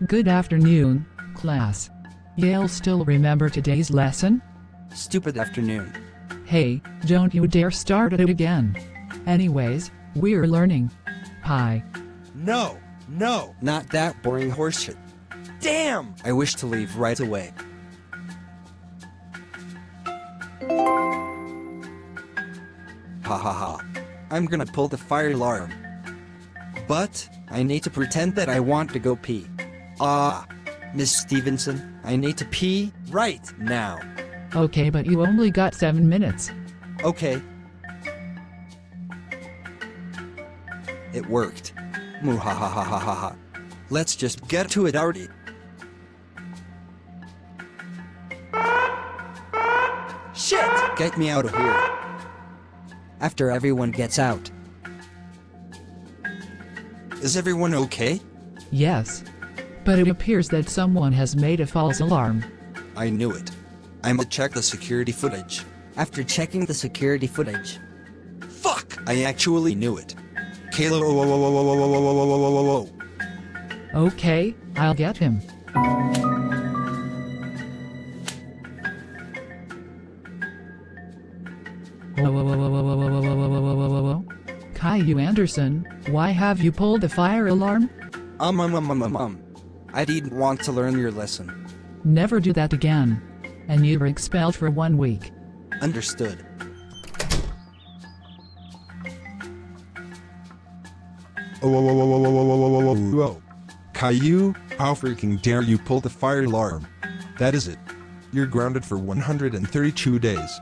Good afternoon, class. You'll still remember today's lesson? Stupid afternoon. Hey, don't you dare start it again. Anyways, we're learning pi. No, not that boring horseshit. Damn! I wish to leave right away. Ha ha ha. I'm gonna pull the fire alarm. But, I need to pretend that I want to go pee. Miss Stevenson, I need to pee right now. Okay, but you only got 7 minutes. Okay. It worked. Muhahahahaha. Let's just get to it already. Shit! Get me out of here. After everyone gets out. Is everyone okay? Yes. But it appears that someone has made a false alarm. I knew it. I'ma check the security footage. After checking the security footage. Fuck! I actually knew it. Caillou, whoa. Okay, I'll get him. Whoa. Caillou Anderson, why have you pulled the fire alarm? I didn't want to learn your lesson. Never do that again. And you were expelled for 1 week. Understood. Whoa. Caillou, how freaking dare you pull the fire alarm? That is it. You're grounded for 132 days.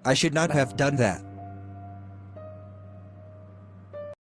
I should not have done that.